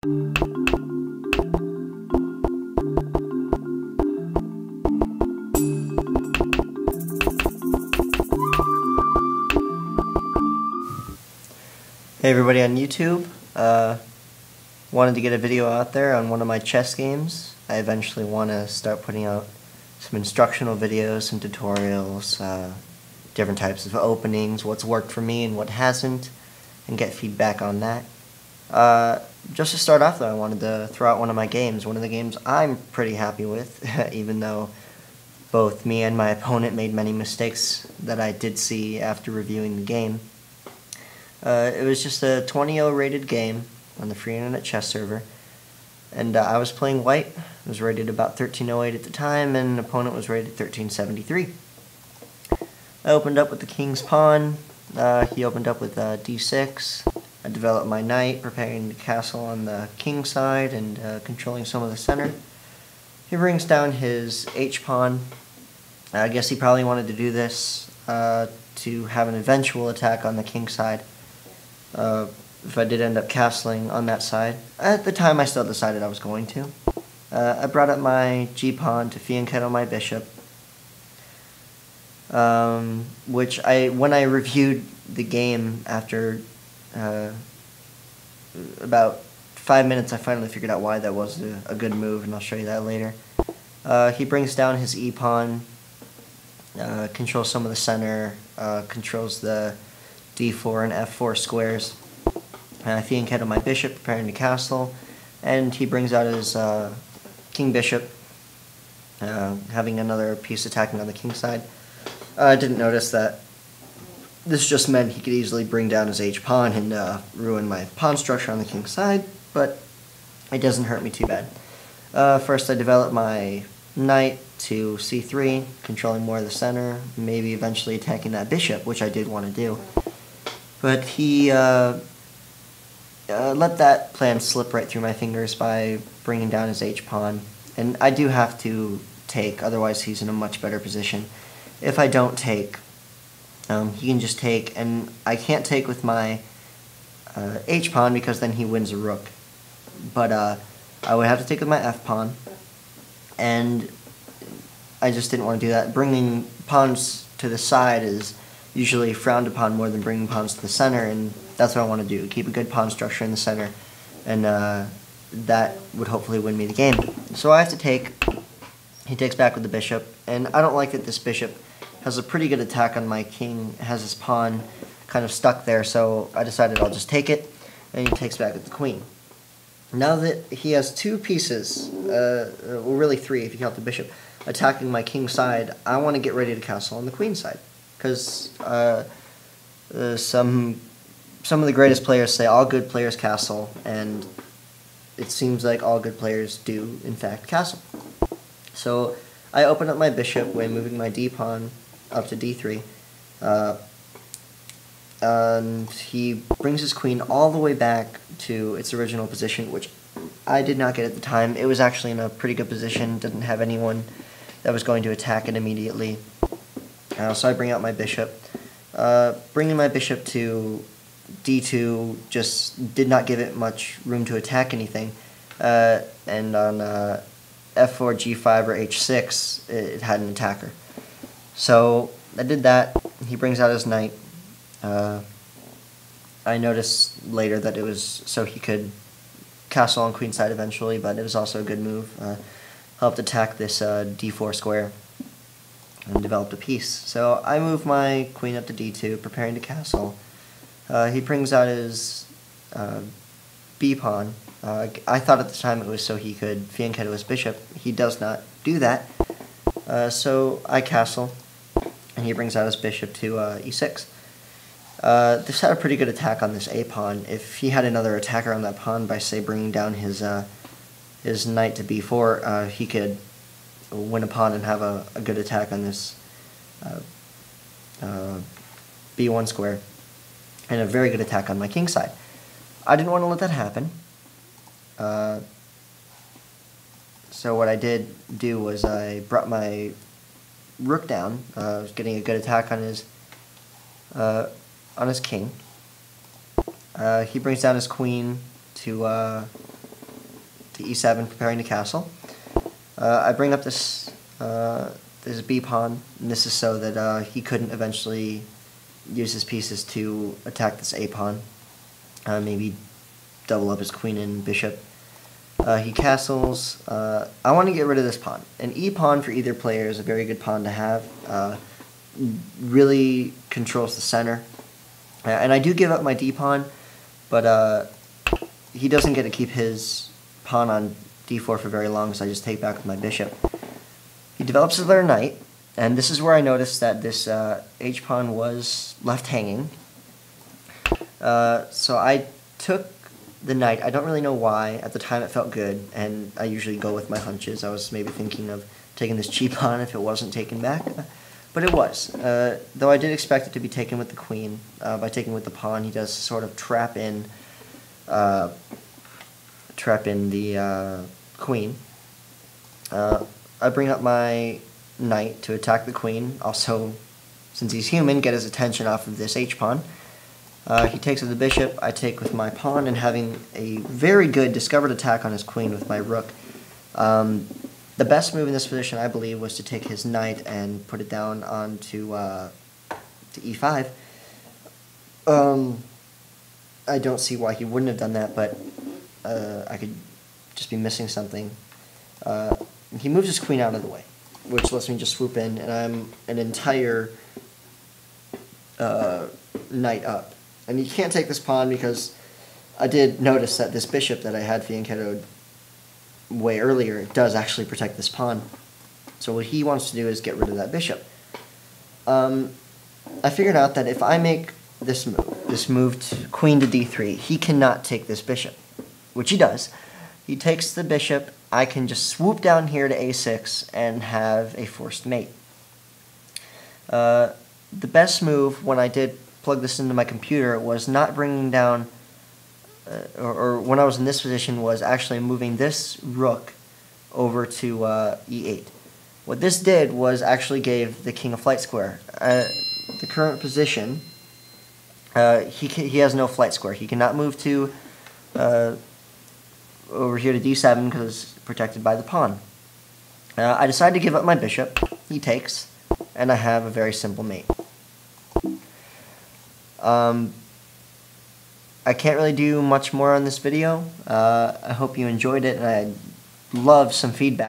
Hey everybody on YouTube, wanted to get a video out there on one of my chess games. I eventually want to start putting out some instructional videos, some tutorials, different types of openings, what's worked for me and what hasn't, and get feedback on that. Just to start off though, I wanted to throw out one of my games, one of the games I'm pretty happy with, even though both me and my opponent made many mistakes that I did see after reviewing the game. It was just a 20-0 rated game on the free internet chess server, and I was playing white. It was rated about 1308 at the time, and the opponent was rated 1373. I opened up with the king's pawn. He opened up with d6. I developed my knight, preparing the castle on the king side and controlling some of the center. He brings down his h-pawn. I guess he probably wanted to do this to have an eventual attack on the king side. If I did end up castling on that side. At the time I still decided I was going to. I brought up my g-pawn to fianchetto my bishop, which when I reviewed the game after about 5 minutes, I finally figured out why that was a good move, and I'll show you that later. He brings down his e-pawn, controls some of the center, controls the d4 and f4 squares. I fianchetto my bishop, preparing to castle, and he brings out his king bishop, having another piece attacking on the king side. I didn't notice that this just meant he could easily bring down his h-pawn and ruin my pawn structure on the king side, but it doesn't hurt me too bad. First I developed my knight to c3, controlling more of the center, maybe eventually attacking that bishop, which I did want to do. But he let that plan slip right through my fingers by bringing down his h-pawn. And I do have to take, otherwise he's in a much better position. If I don't take, he can just take, and I can't take with my h-pawn because then he wins a rook. But I would have to take with my f-pawn, and I just didn't want to do that. Bringing pawns to the side is usually frowned upon more than bringing pawns to the center, and that's what I want to do, keep a good pawn structure in the center, and that would hopefully win me the game. So I have to take. He takes back with the bishop, and I don't like that this bishop has a pretty good attack on my king, has his pawn kind of stuck there, so I decided I'll just take it, and he takes back with the queen. Now that he has two pieces, well really three if you count the bishop, attacking my king side, I want to get ready to castle on the queen side. Because some of the greatest players say all good players castle, and it seems like all good players do, in fact, castle. So I open up my bishop by moving my d-pawn up to d3, and he brings his queen all the way back to its original position, which I did not get at the time. It was actually in a pretty good position, didn't have anyone that was going to attack it immediately. So I bring out my bishop. Bringing my bishop to d2 just did not give it much room to attack anything. And on f4, g5, or h6, it had an attacker. So I did that. He brings out his knight. I noticed later that it was so he could castle on queen side eventually, but it was also a good move. Helped attack this d4 square and developed a piece. So I move my queen up to d2, preparing to castle. He brings out his b-pawn. I thought at the time it was so he could fianchetto his bishop. He does not do that. So I castle, and he brings out his bishop to e6. This had a pretty good attack on this a-pawn. If he had another attacker on that pawn by, say, bringing down his knight to b4, he could win a pawn and have a good attack on this b1 square, and a very good attack on my king side. I didn't want to let that happen. So what I did do was I brought my rook down. I was getting a good attack on his king. He brings down his queen to to e7, preparing to castle. I bring up this b pawn, and this is so that he couldn't eventually use his pieces to attack this a pawn. Maybe double up his queen and bishop. He castles. I want to get rid of this pawn. An e pawn for either player is a very good pawn to have. Really controls the center. And I do give up my d pawn, but he doesn't get to keep his pawn on d4 for very long, so I just take back with my bishop. He develops his other knight, and this is where I noticed that this h pawn was left hanging. So I took the knight. I don't really know why. At the time it felt good, and I usually go with my hunches. I was maybe thinking of taking this cheap pawn if it wasn't taken back, but it was. Though I did expect it to be taken with the queen. By taking with the pawn, he does sort of trap in the queen. I bring up my knight to attack the queen. Also, since he's human, get his attention off of this h-pawn. He takes with the bishop, I take with my pawn, and having a very good discovered attack on his queen with my rook. The best move in this position, I believe, was to take his knight and put it down onto to e5. I don't see why he wouldn't have done that, but I could just be missing something. He moves his queen out of the way, which lets me just swoop in, and I'm an entire knight up. And you can't take this pawn because I did notice that this bishop that I had fianchettoed way earlier does actually protect this pawn. So what he wants to do is get rid of that bishop. I figured out that if I make this move to queen to d3, he cannot take this bishop, which he does. He takes the bishop, I can just swoop down here to a6 and have a forced mate. The best move when I did plug this into my computer was not bringing down, or when I was in this position, was actually moving this rook over to e8. What this did was actually gave the king a flight square. The current position, he has no flight square. He cannot move to over here to d7 because it's protected by the pawn. I decide to give up my bishop. He takes, and I have a very simple mate. I can't really do much more on this video. I hope you enjoyed it, and I'd love some feedback.